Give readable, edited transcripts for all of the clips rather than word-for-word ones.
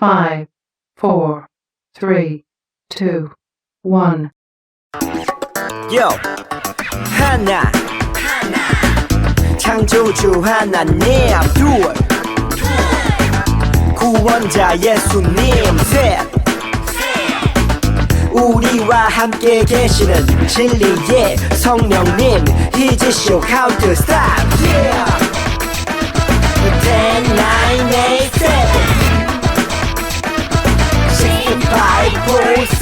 5, 4, 3, 2, 1. 요 하나 창조주 하나님 둘 구원자 예수님 셋 우리와 함께 계시는 진리의 성령님 He's show how to stop yeah 10, 9, 8, 7 6, 5, 4,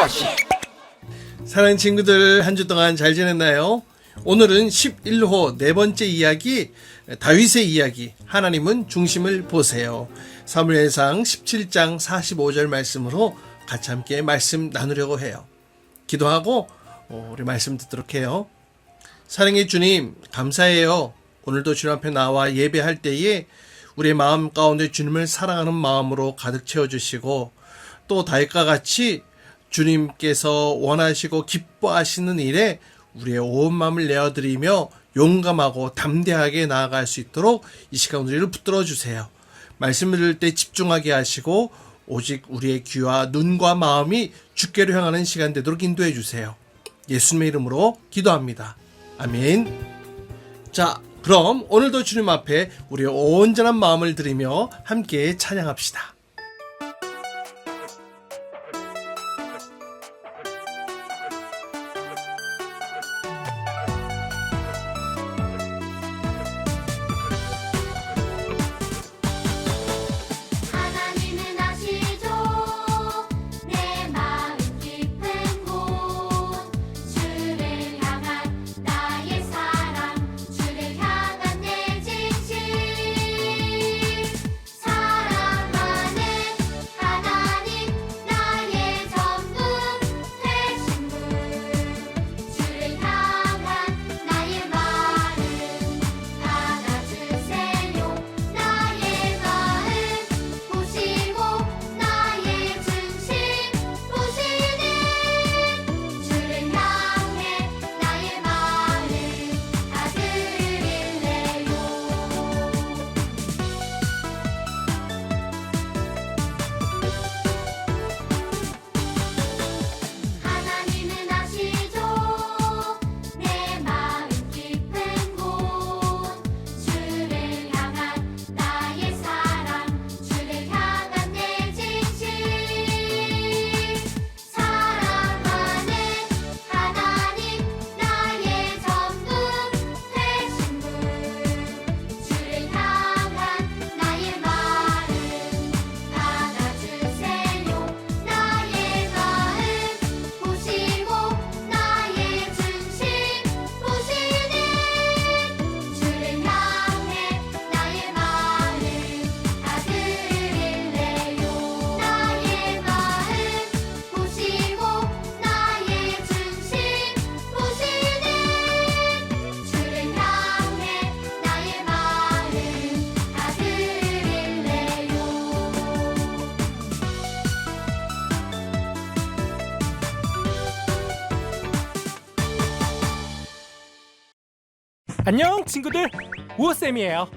3 사랑하는 친구들, 한 주 동안 잘 지냈나요? 오늘은 11호 네 번째 이야기, 다윗의 이야기, 하나님은 중심을 보세요. 사무엘상 17장 45절 말씀으로 같이 함께 말씀 나누려고 해요. 기도하고 우리 말씀 듣도록 해요. 사랑의 주님, 감사해요. 오늘도 주님 앞에 나와 예배할 때에 우리의 마음 가운데 주님을 사랑하는 마음으로 가득 채워주시고, 또 다윗과 같이 주님께서 원하시고 기뻐하시는 일에 우리의 온 마음을 내어드리며 용감하고 담대하게 나아갈 수 있도록 이 시간 우리를 붙들어 주세요. 말씀을 들을 때 집중하게 하시고 오직 우리의 귀와 눈과 마음이 주께로 향하는 시간 되도록 인도해 주세요. 예수님의 이름으로 기도합니다. 아멘. 자, 그럼 오늘도 주님 앞에 우리의 온전한 마음을 드리며 함께 찬양합시다. 안녕 친구들, 우호쌤이에요.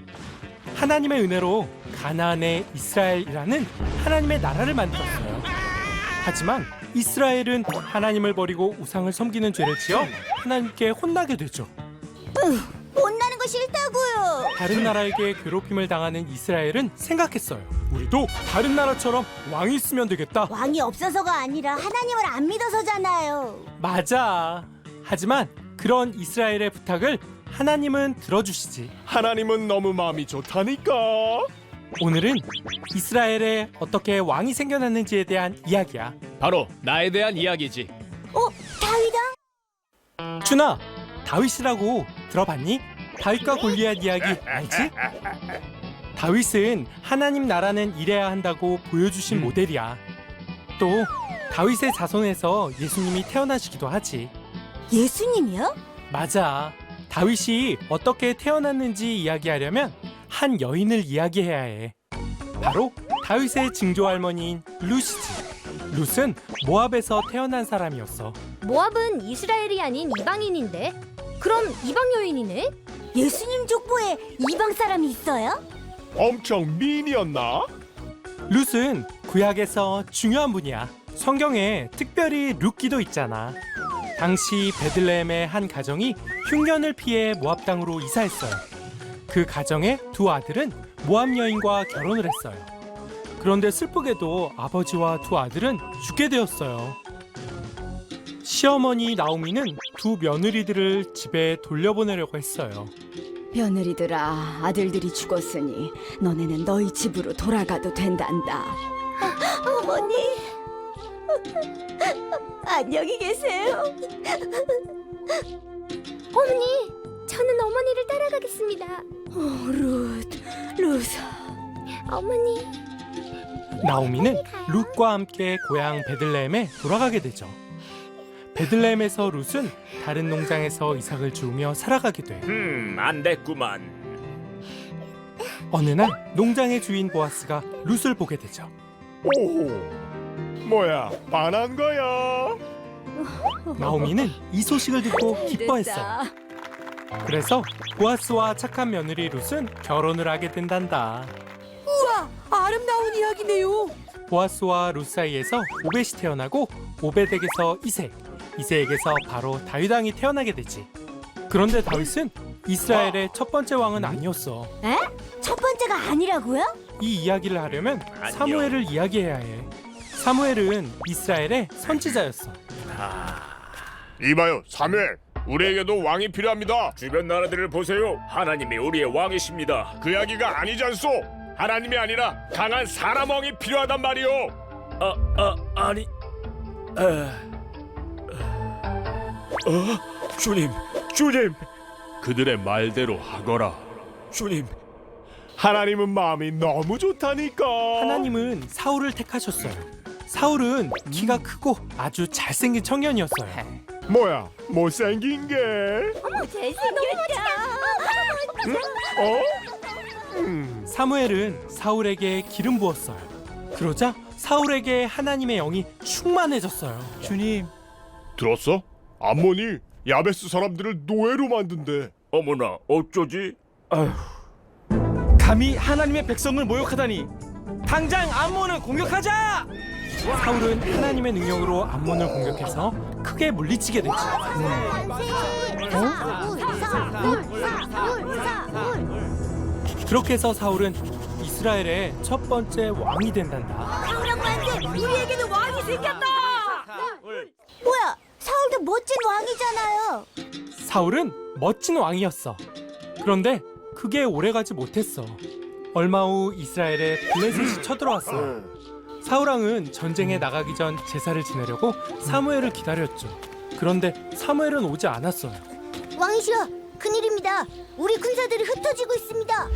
하나님의 은혜로 가나안의 이스라엘이라는 하나님의 나라를 만들었어요. 하지만 이스라엘은 하나님을 버리고 우상을 섬기는 죄를 지어 하나님께 혼나게 되죠. 혼나는 거 싫다고요. 다른 나라에게 괴롭힘을 당하는 이스라엘은 생각했어요. 우리도 다른 나라처럼 왕이 있으면 되겠다. 왕이 없어서가 아니라 하나님을 안 믿어서잖아요. 맞아. 하지만 그런 이스라엘의 부탁을 하나님은 들어주시지. 하나님은 너무 마음이 좋다니까. 오늘은 이스라엘에 어떻게 왕이 생겨났는지에 대한 이야기야. 바로 나에 대한 이야기지. 다윗아? 준아, 다윗이라고 들어봤니? 다윗과 골리앗 이야기 알지? 다윗은 하나님 나라는 이래야 한다고 보여주신 모델이야. 또 다윗의 자손에서 예수님이 태어나시기도 하지. 예수님이요? 맞아. 다윗이 어떻게 태어났는지 이야기하려면 한 여인을 이야기해야 해. 바로 다윗의 증조 할머니인 룻이지. 룻은 모압에서 태어난 사람이었어. 모압은 이스라엘이 아닌 이방인인데? 그럼 이방 여인이네? 예수님 족보에 이방 사람이 있어요? 엄청 미인이었나? 룻은 구약에서 중요한 분이야. 성경에 특별히 룻기도 있잖아. 당시 베들레헴의 한 가정이 흉년을 피해 모압 땅으로 이사했어요. 그 가정의 두 아들은 모압 여인과 결혼을 했어요. 그런데 슬프게도 아버지와 두 아들은 죽게 되었어요. 시어머니 나오미는 두 며느리들을 집에 돌려보내려고 했어요. 며느리들아, 아들들이 죽었으니 너네는 너희 집으로 돌아가도 된단다. 어머니, 안녕히 계세요. 어머니, 저는 어머니를 따라가겠습니다. 룻. 어머니, 나오미는 룻과 함께 고향 베들레헴에 돌아가게 되죠. 베들레헴에서 룻은 다른 농장에서 이삭을 주우며 살아가게 돼. 안 됐구만. 어느 날 농장의 주인 보아스가 룻을 보게 되죠. 오, 뭐야, 반한 거야? 나오미는 이 소식을 듣고 기뻐했어. 됐다. 그래서 보아스와 착한 며느리 룻은 결혼을 하게 된단다. 아름다운 이야기네요. 보아스와 룻 사이에서 오벳이 태어나고 오벳에게서 이새, 이새에게서 바로 다윗 왕이 태어나게 되지. 그런데 다윗은 이스라엘의 첫 번째 왕은 아니었어. 에? 첫 번째가 아니라고요? 이 이야기를 하려면 사무엘을 이야기해야 해. 사무엘은 이스라엘의 선지자였어. 이봐요, 사무엘. 우리에게도 왕이 필요합니다. 주변 나라들을 보세요. 하나님이 우리의 왕이십니다. 그 이야기가 아니잖소. 하나님이 아니라 강한 사람 왕이 필요하단 말이오. 아니. 주님. 그들의 말대로 하거라. 주님. 하나님은 마음이 너무 좋다니까. 하나님은 사울을 택하셨어요. 사울은 키가 크고 아주 잘생긴 청년이었어요. 뭐야, 못생긴 게? 잘생겼다. 사무엘은 사울에게 기름 부었어요. 그러자 사울에게 하나님의 영이 충만해졌어요. 주님. 들었어? 암몬이 야베스 사람들을 노예로 만든대. 어머나, 어쩌지? 감히 하나님의 백성을 모욕하다니. 당장 암몬을 공격하자. 사울은 하나님의 능력으로 암몬을 공격해서 크게 물리치게 됐지. 그렇게 해서 사울은 이스라엘의 첫 번째 왕이 된단다. 강력만세, 우리에게도 왕이 생겼다. 뭐야, 사울도 멋진 왕이잖아요. 사울은 멋진 왕이었어. 그런데 그게 오래가지 못했어. 얼마 후 이스라엘에 블레셋이 쳐들어왔어요. 사울왕은 전쟁에 나가기 전 제사를 지내려고 사무엘을 기다렸죠. 그런데 사무엘은 오지 않았어요. 왕이시여, 큰일입니다. 우리 군사들이 흩어지고 있습니다.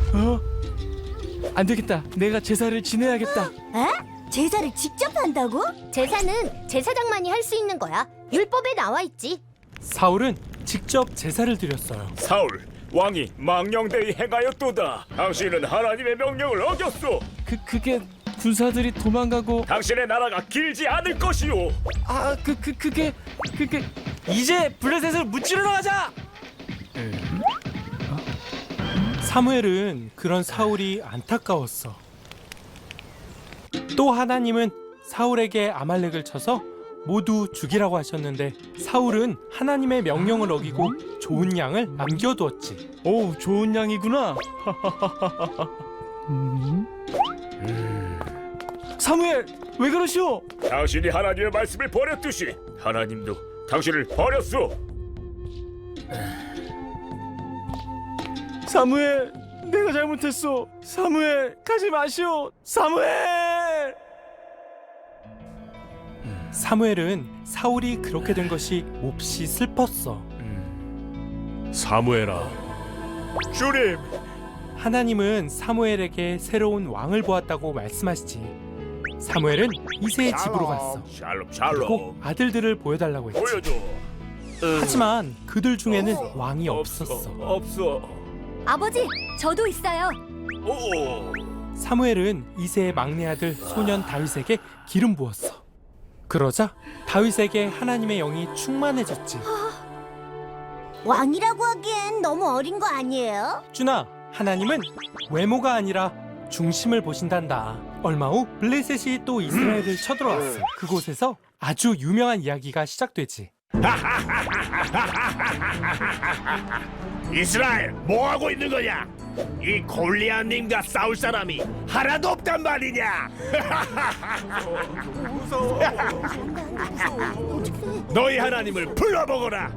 안 되겠다. 내가 제사를 지내야겠다. 에? 제사를 직접 한다고? 제사는 제사장만이 할 수 있는 거야. 율법에 나와 있지. 사울은 직접 제사를 드렸어요. 사울, 왕이 망령되이 행하였도다. 당신은 하나님의 명령을 어겼소. 그게 군사들이 도망가고. 당신의 나라가 길지 않을 것이오. 그게 이제 블레셋을 무찌르러 가자. 사무엘은 그런 사울이 안타까웠어. 또 하나님은 사울에게 아말렉을 쳐서 모두 죽이라고 하셨는데 사울은 하나님의 명령을 어기고 좋은 양을 남겨두었지. 오, 좋은 양이구나. 사무엘, 왜 그러시오? 당신이 하나님의 말씀을 버렸듯이 하나님도 당신을 버렸소. 사무엘, 내가 잘못했소. 사무엘, 가지 마시오. 사무엘. 사무엘은 사울이 그렇게 된 것이 몹시 슬펐어. 사무엘아. 주님. 하나님은 사무엘에게 새로운 왕을 보았다고 말씀하시지. 사무엘은 이새의 집으로 갔어. 샬롬. 꼭 아들들을 보여달라고 했지. 보여줘. 하지만 그들 중에는 왕이 없었어. 없어. 아버지, 저도 있어요. 오. 사무엘은 이새의 막내 아들 소년 다윗에게 기름 부었어. 그러자 다윗에게 하나님의 영이 충만해졌지. 왕이라고 하기엔 너무 어린 거 아니에요? 준아, 하나님은 외모가 아니라 중심을 보신단다. 얼마 후 블레셋이 또 이스라엘을 쳐들어왔어. 그곳에서 아주 유명한 이야기가 시작되지. 이스라엘 뭐 하고 있는 거냐? 이 골리앗님과 싸울 사람이 하나도 없단 말이냐? 너희 하나님을 불러보거라.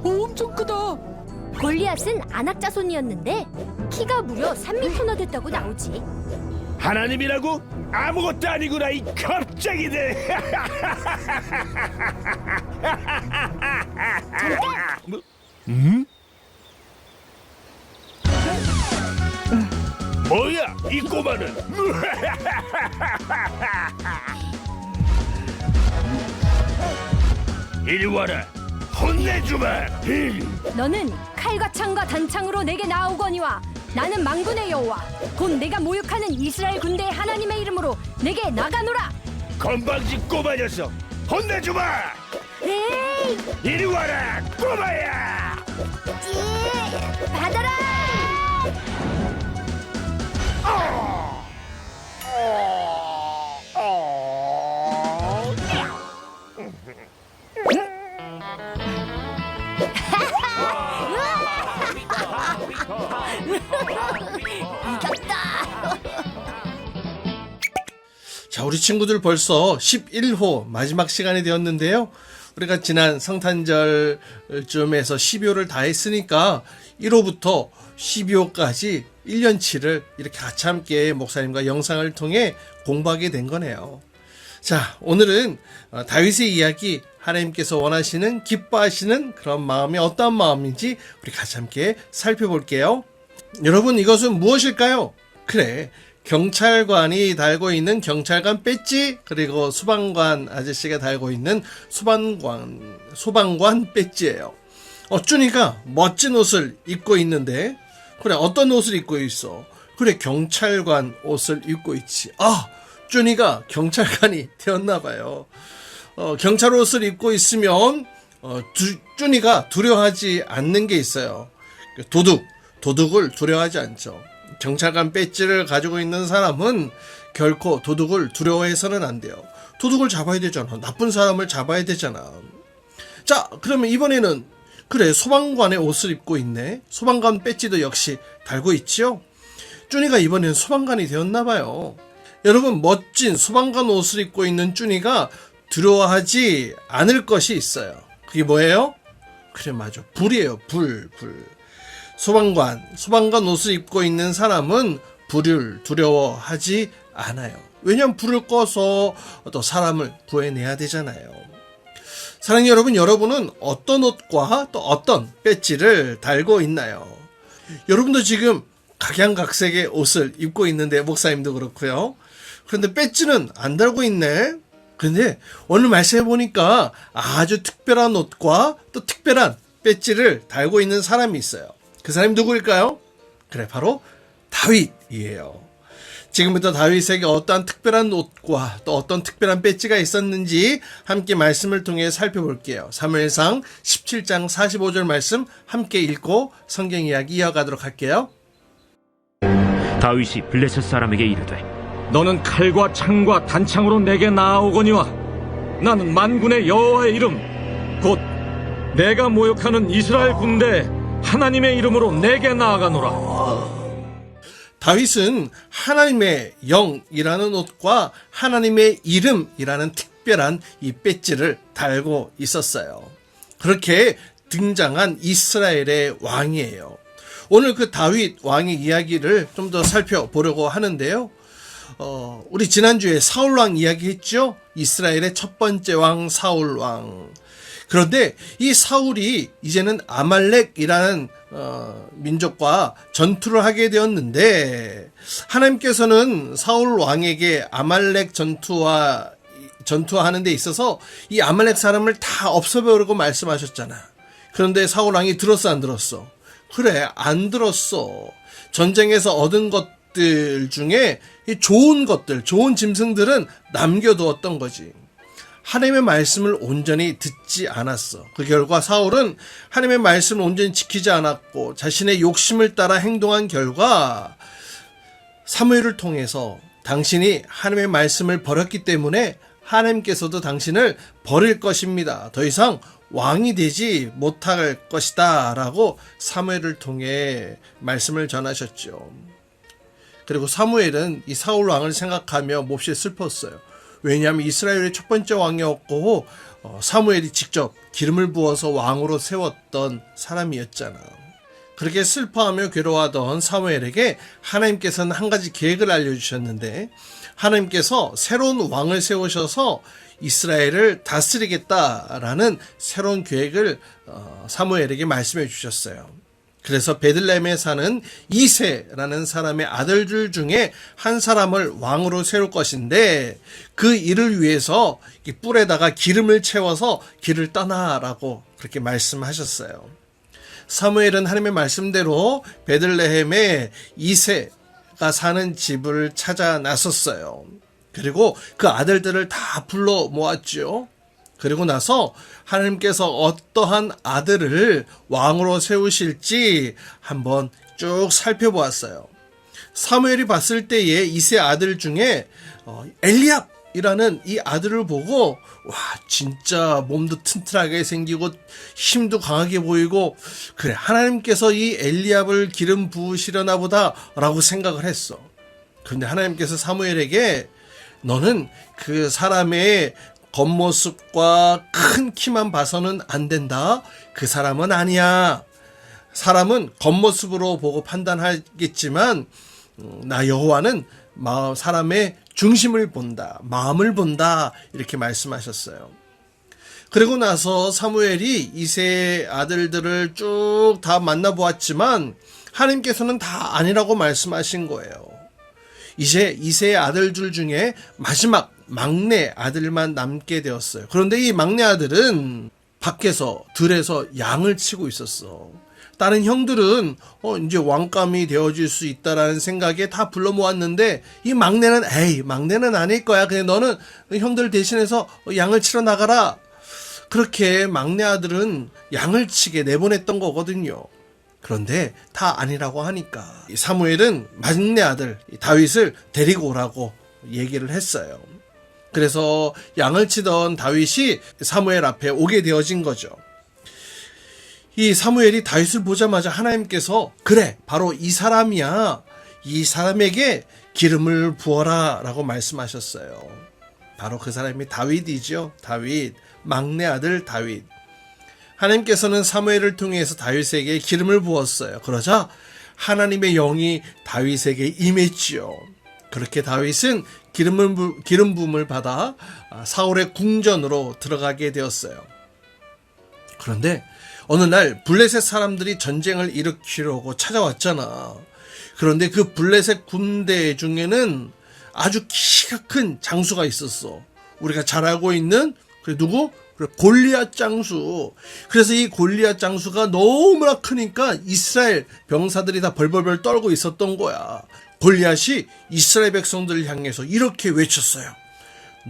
엄청 크다. 골리앗은 아낙 자손이었는데 키가 무려 3m나 됐다고 나오지. 하나님이라고? 아무것도 아니구나 이 겁쟁이들. 뭐야 이 꼬마는? 이리 와라. 혼내주마. 너는 칼과 창과 단창으로 내게 나아오거니와 나는 만군의 여호와 곧 내가 모욕하는 이스라엘 군대의 하나님의 이름으로 내게 나가노라. 건방진 꼬마 녀석 혼내주마. 에이, 이리 와라 꼬마야. 받아라. 자, 우리 친구들 벌써 11호 마지막 시간이 되었는데요. 우리가 지난 성탄절쯤에서 12호를 다 했으니까 1호부터 12호까지 1년치를 이렇게 같이 함께 목사님과 영상을 통해 공부하게 된 거네요. 자, 오늘은 다윗의 이야기, 하나님께서 원하시는, 기뻐하시는 그런 마음이 어떤 마음인지 우리 같이 함께 살펴볼게요. 여러분, 이것은 무엇일까요? 그래, 경찰관이 달고 있는 경찰관 배지, 그리고 소방관 아저씨가 달고 있는 소방관 배지예요. 준이가 멋진 옷을 입고 있는데, 그래, 어떤 옷을 입고 있어? 그래, 경찰관 옷을 입고 있지. 준이가 경찰관이 되었나봐요. 경찰 옷을 입고 있으면 준이가 두려워하지 않는 게 있어요. 도둑을 두려워하지 않죠. 경찰관 배지를 가지고 있는 사람은 결코 도둑을 두려워해서는 안 돼요. 도둑을 잡아야 되잖아. 나쁜 사람을 잡아야 되잖아. 자, 그러면 이번에는 그래, 소방관의 옷을 입고 있네. 소방관 배지도 역시 달고 있지요. 준이가 이번엔 소방관이 되었나봐요. 여러분, 멋진 소방관 옷을 입고 있는 준이가 두려워하지 않을 것이 있어요. 그게 뭐예요? 그래, 맞아. 불이에요. 불. 소방관 옷을 입고 있는 사람은 불을 두려워하지 않아요. 왜냐하면 불을 꺼서 또 사람을 구해내야 되잖아요. 사랑하는 여러분, 여러분은 어떤 옷과 또 어떤 배지를 달고 있나요? 여러분도 지금 각양각색의 옷을 입고 있는데, 목사님도 그렇고요. 그런데 배지는 안 달고 있네. 그런데 오늘 말씀해 보니까 아주 특별한 옷과 또 특별한 배지를 달고 있는 사람이 있어요. 그 사람이 누구일까요? 그래, 바로 다윗이에요. 지금부터 다윗에게 어떠한 특별한 옷과 또 어떤 특별한 배지가 있었는지 함께 말씀을 통해 살펴볼게요. 사무엘상 17장 45절 말씀 함께 읽고 성경 이야기 이어가도록 할게요. 다윗이 블레셋 사람에게 이르되 너는 칼과 창과 단창으로 내게 나아오거니와 나는 만군의 여호와의 이름 곧 내가 모욕하는 이스라엘 군대 하나님의 이름으로 내게 나아가노라. 다윗은 하나님의 영이라는 옷과 하나님의 이름이라는 특별한 이 배지를 달고 있었어요. 그렇게 등장한 이스라엘의 왕이에요. 오늘 그 다윗 왕의 이야기를 좀 더 살펴보려고 하는데요. 우리 지난주에 사울 왕 이야기 했죠? 이스라엘의 첫 번째 왕 사울 왕. 그런데 이 사울이 이제는 아말렉이라는 민족과 전투를 하게 되었는데, 하나님께서는 사울 왕에게 아말렉 전투하는 데 있어서 이 아말렉 사람을 다 없애버리고 말씀하셨잖아. 그런데 사울 왕이 들었어, 안 들었어? 그래, 안 들었어. 전쟁에서 얻은 것들 중에 좋은 것들, 좋은 짐승들은 남겨두었던 거지. 하나님의 말씀을 온전히 듣지 않았어. 그 결과 사울은 하나님의 말씀을 온전히 지키지 않았고 자신의 욕심을 따라 행동한 결과 사무엘을 통해서 당신이 하나님의 말씀을 버렸기 때문에 하나님께서도 당신을 버릴 것입니다. 더 이상 왕이 되지 못할 것이다 라고 사무엘을 통해 말씀을 전하셨죠. 그리고 사무엘은 이 사울 왕을 생각하며 몹시 슬펐어요. 왜냐하면 이스라엘의 첫 번째 왕이었고 사무엘이 직접 기름을 부어서 왕으로 세웠던 사람이었잖아. 그렇게 슬퍼하며 괴로워하던 사무엘에게 하나님께서는 한 가지 계획을 알려주셨는데, 하나님께서 새로운 왕을 세우셔서 이스라엘을 다스리겠다라는 새로운 계획을 사무엘에게 말씀해 주셨어요. 그래서 베들레헴에 사는 이새라는 사람의 아들들 중에 한 사람을 왕으로 세울 것인데, 그 일을 위해서 이 뿔에다가 기름을 채워서 길을 떠나라고 그렇게 말씀하셨어요. 사무엘은 하나님의 말씀대로 베들레헴에 이새가 사는 집을 찾아 나섰어요. 그리고 그 아들들을 다 불러 모았죠. 그리고 나서 하나님께서 어떠한 아들을 왕으로 세우실지 한번 쭉 살펴보았어요. 사무엘이 봤을 때에 이새 아들 중에 엘리압이라는 이 아들을 보고, 와, 진짜 몸도 튼튼하게 생기고 힘도 강하게 보이고, 그래, 하나님께서 이 엘리압을 기름 부으시려나 보다 라고 생각을 했어. 그런데 하나님께서 사무엘에게 너는 그 사람의 겉모습과 큰 키만 봐서는 안 된다. 그 사람은 아니야. 사람은 겉모습으로 보고 판단하겠지만 나 여호와는 사람의 중심을 본다. 마음을 본다. 이렇게 말씀하셨어요. 그리고 나서 사무엘이 이새 아들들을 쭉 다 만나보았지만 하나님께서는 다 아니라고 말씀하신 거예요. 이제 이새의 아들들 중에 마지막 막내 아들만 남게 되었어요. 그런데 이 막내 아들은 밖에서 들에서 양을 치고 있었어. 다른 형들은 이제 왕감이 되어질 수 있다라는 생각에 다 불러 모았는데, 이 막내는 막내는 아닐 거야. 그냥 너는 형들 대신해서 양을 치러 나가라. 그렇게 막내 아들은 양을 치게 내보냈던 거거든요. 그런데 다 아니라고 하니까 사무엘은 막내 아들 다윗을 데리고 오라고 얘기를 했어요. 그래서 양을 치던 다윗이 사무엘 앞에 오게 되어진 거죠. 이 사무엘이 다윗을 보자마자 하나님께서 그래, 바로 이 사람이야. 이 사람에게 기름을 부어라 라고 말씀하셨어요. 바로 그 사람이 다윗이죠. 다윗, 막내 아들 다윗. 하나님께서는 사무엘을 통해서 다윗에게 기름을 부었어요. 그러자 하나님의 영이 다윗에게 임했지요. 그렇게 다윗은 기름 부음을 받아 사울의 궁전으로 들어가게 되었어요. 그런데 어느 날 블레셋 사람들이 전쟁을 일으키려고 찾아왔잖아. 그런데 그 블레셋 군대 중에는 아주 키가 큰 장수가 있었어. 우리가 잘 알고 있는 누구? 골리앗 장수. 그래서 이 골리앗 장수가 너무나 크니까 이스라엘 병사들이 다 벌벌벌 떨고 있었던 거야. 골리앗이 이스라엘 백성들을 향해서 이렇게 외쳤어요.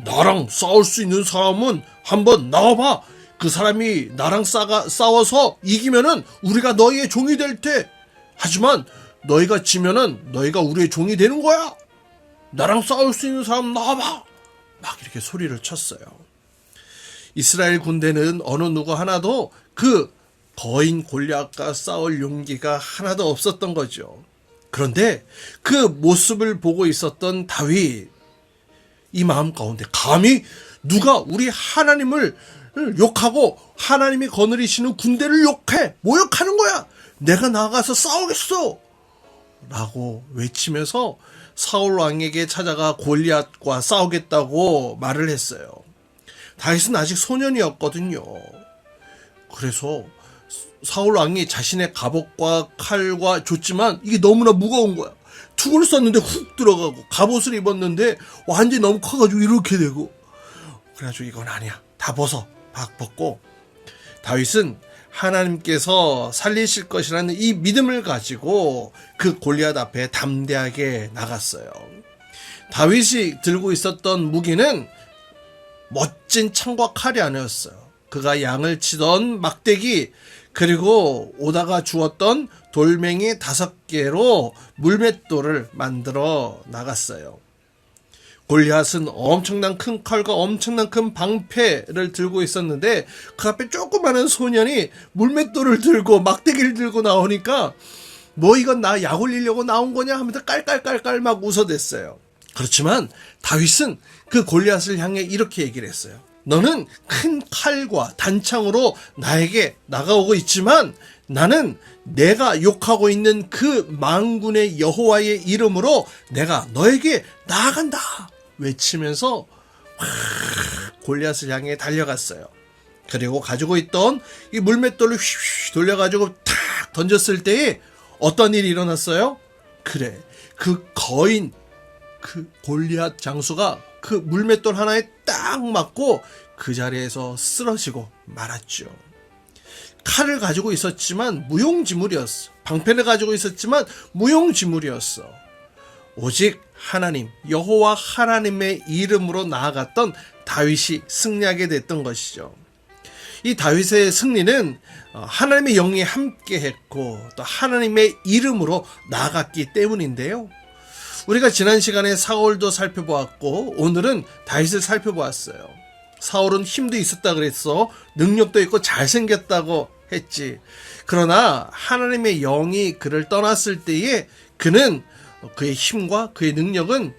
나랑 싸울 수 있는 사람은 한번 나와봐. 그 사람이 나랑 싸워서 이기면은 우리가 너희의 종이 될 테. 하지만 너희가 지면은 너희가 우리의 종이 되는 거야. 나랑 싸울 수 있는 사람 나와봐. 막 이렇게 소리를 쳤어요. 이스라엘 군대는 어느 누구 하나도 그 거인 골리앗과 싸울 용기가 하나도 없었던 거죠. 그런데 그 모습을 보고 있었던 다윗, 이 마음 가운데 감히 누가 우리 하나님을 욕하고 하나님이 거느리시는 군대를 욕해, 모욕하는 거야. 내가 나가서 싸우겠어 라고 외치면서 사울 왕에게 찾아가 골리앗과 싸우겠다고 말을 했어요. 다윗은 아직 소년이었거든요. 그래서 사울 왕이 자신의 갑옷과 칼과 줬지만 이게 너무나 무거운 거야. 툭을 쐈는데 훅 들어가고, 갑옷을 입었는데 완전히 너무 커가지고 이렇게 되고, 그래가지고 이건 아니야, 다 벗어. 막 벗고, 다윗은 하나님께서 살리실 것이라는 이 믿음을 가지고 그 골리앗 앞에 담대하게 나갔어요. 다윗이 들고 있었던 무기는 멋진 창과 칼이 아니었어요. 그가 양을 치던 막대기, 그리고 오다가 주었던 돌멩이 5개로 물맷돌을 만들어 나갔어요. 골리앗은 엄청난 큰 칼과 엄청난 큰 방패를 들고 있었는데 그 앞에 조그마한 소년이 물맷돌을 들고 막대기를 들고 나오니까 뭐 이건 나 약 올리려고 나온 거냐 하면서 깔깔깔깔 막 웃어댔어요. 그렇지만 다윗은 그 골리앗을 향해 이렇게 얘기를 했어요. 너는 큰 칼과 단창으로 나에게 나가오고 있지만 나는 내가 욕하고 있는 그 만군의 여호와의 이름으로 내가 너에게 나아간다 외치면서 골리앗을 향해 달려갔어요. 그리고 가지고 있던 이 물맷돌을 휘휘 돌려가지고 탁 던졌을 때에 어떤 일이 일어났어요? 그래, 그 거인, 그 골리앗 장수가 그 물맷돌 하나에 딱 맞고 그 자리에서 쓰러지고 말았죠. 칼을 가지고 있었지만 무용지물이었어. 방패를 가지고 있었지만 무용지물이었어. 오직 하나님, 여호와 하나님의 이름으로 나아갔던 다윗이 승리하게 됐던 것이죠. 이 다윗의 승리는 하나님의 영이 함께 했고 또 하나님의 이름으로 나아갔기 때문인데요. 우리가 지난 시간에 사울도 살펴보았고 오늘은 다윗을 살펴보았어요. 사울은 힘도 있었다 그랬어. 능력도 있고 잘생겼다고 했지. 그러나 하나님의 영이 그를 떠났을 때에 그는 그의 힘과 그의 능력은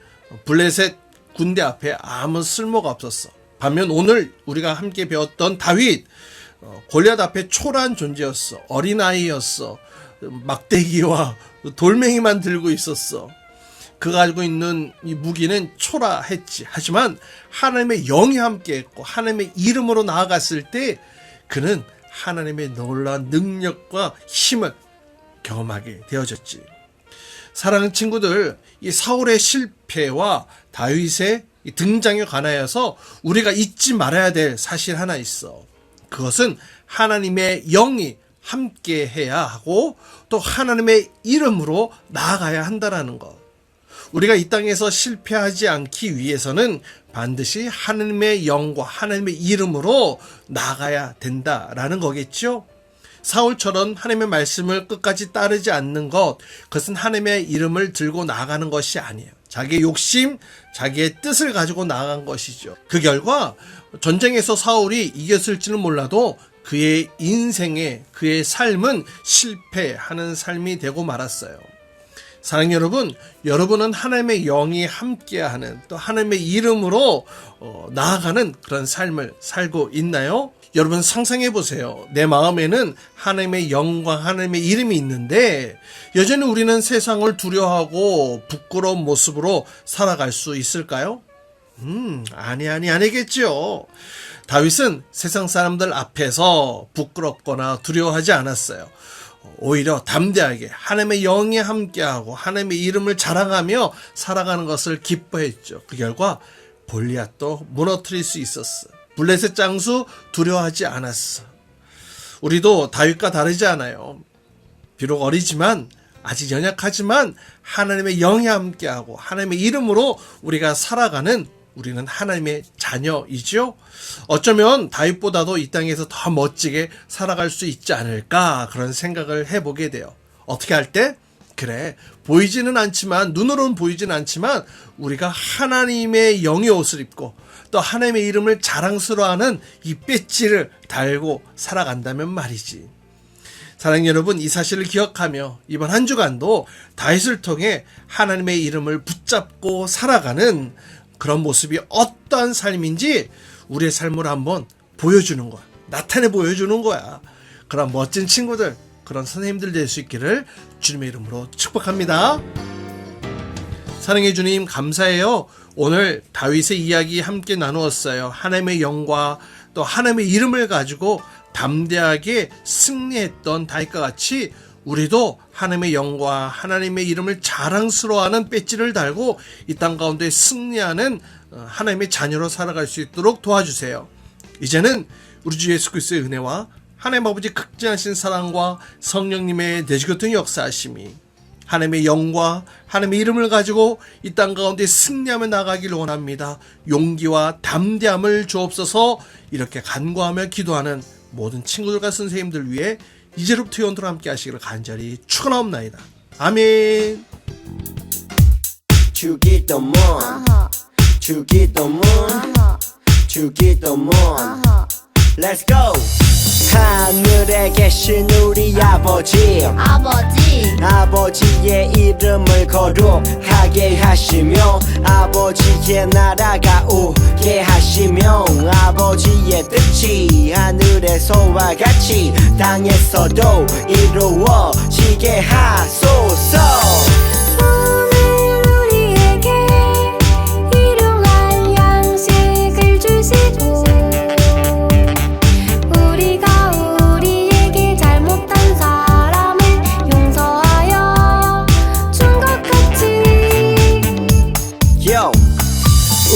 블레셋 군대 앞에 아무 쓸모가 없었어. 반면 오늘 우리가 함께 배웠던 다윗, 골리앗 앞에 초라한 존재였어. 어린아이였어. 막대기와 돌멩이만 들고 있었어. 그가 가지고 있는 이 무기는 초라했지. 하지만 하나님의 영이 함께했고 하나님의 이름으로 나아갔을 때 그는 하나님의 놀라운 능력과 힘을 경험하게 되어졌지. 사랑하는 친구들, 이 사울의 실패와 다윗의 등장에 관하여서 우리가 잊지 말아야 될 사실 하나 있어. 그것은 하나님의 영이 함께해야 하고 또 하나님의 이름으로 나아가야 한다라는 것. 우리가 이 땅에서 실패하지 않기 위해서는 반드시 하나님의 영과 하나님의 이름으로 나아가야 된다라는 거겠죠. 사울처럼 하나님의 말씀을 끝까지 따르지 않는 것, 그것은 하나님의 이름을 들고 나아가는 것이 아니에요. 자기의 욕심, 자기의 뜻을 가지고 나아간 것이죠. 그 결과 전쟁에서 사울이 이겼을지는 몰라도 그의 인생에 그의 삶은 실패하는 삶이 되고 말았어요. 사랑하는 여러분, 여러분은 하나님의 영이 함께하는 또 하나님의 이름으로 나아가는 그런 삶을 살고 있나요? 여러분 상상해 보세요. 내 마음에는 하나님의 영과 하나님의 이름이 있는데 여전히 우리는 세상을 두려워하고 부끄러운 모습으로 살아갈 수 있을까요? 아니겠죠. 다윗은 세상 사람들 앞에서 부끄럽거나 두려워하지 않았어요. 오히려 담대하게 하나님의 영이 함께하고 하나님의 이름을 자랑하며 살아가는 것을 기뻐했죠. 그 결과 골리앗도 무너뜨릴 수 있었어. 블레셋 장수 두려워하지 않았어. 우리도 다윗과 다르지 않아요. 비록 어리지만 아직 연약하지만 하나님의 영이 함께하고 하나님의 이름으로 우리가 살아가는 우리는 하나님의 자녀이죠. 어쩌면 다윗보다도 이 땅에서 더 멋지게 살아갈 수 있지 않을까 그런 생각을 해보게 돼요. 어떻게 할 때? 그래, 보이지는 않지만 눈으로는 보이지는 않지만 우리가 하나님의 영의 옷을 입고 또 하나님의 이름을 자랑스러워하는 이 배지를 달고 살아간다면 말이지. 사랑하는 여러분, 이 사실을 기억하며 이번 한 주간도 다윗을 통해 하나님의 이름을 붙잡고 살아가는 그런 모습이 어떠한 삶인지 우리의 삶으로 한번 보여주는 거야. 나타내 보여주는 거야. 그런 멋진 친구들, 그런 선생님들 될 수 있기를 주님의 이름으로 축복합니다. 사랑해 주님 감사해요. 오늘 다윗의 이야기 함께 나누었어요. 하나님의 영과 또 하나님의 이름을 가지고 담대하게 승리했던 다윗과 같이 우리도 하나님의 영과 하나님의 이름을 자랑스러워하는 배지를 달고 이 땅 가운데 승리하는 하나님의 자녀로 살아갈 수 있도록 도와주세요. 이제는 우리 주 예수 그리스도의 은혜와 하나님 아버지 극진하신 사랑과 성령님의 내주교통 역사하심이 하나님의 영과 하나님의 이름을 가지고 이 땅 가운데 승리하며 나가기를 원합니다. 용기와 담대함을 주옵소서. 이렇게 간구하며 기도하는 모든 친구들과 선생님들 위해 이제로부터 영원토록 함께 하시기를 간절히 축원하옵나이다. 아멘. 주기도문 주기도문 주기도문 Let's go. 하늘에 계신 우리 아버지 아버지의 이름을 거룩하게 하시며 아버지의 나라가 오게 하시며 아버지의 뜻이 하늘에서와 같이 땅에서도 이루어지게 하소서. 오늘 우리에게 일용할 양식을 주시고 우리가 우리에게 잘못한 사람을 용서하여 준 것 같이 Yo.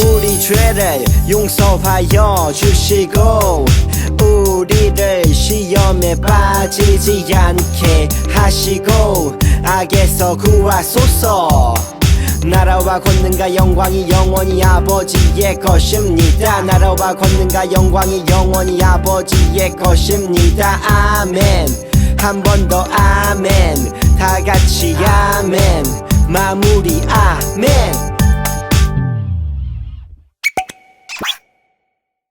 우리 죄를 용서하여 주시고 우리를 시험에 빠지지 않게 하시고 악에서 구하소서. 나라와 권능과 영광이 영원히 아버지의 것입니다. 나라와 권능과 영광이 영원히 아버지의 것입니다. 아멘. 한 번 더 아멘. 다 같이 아멘. 마무리 아멘.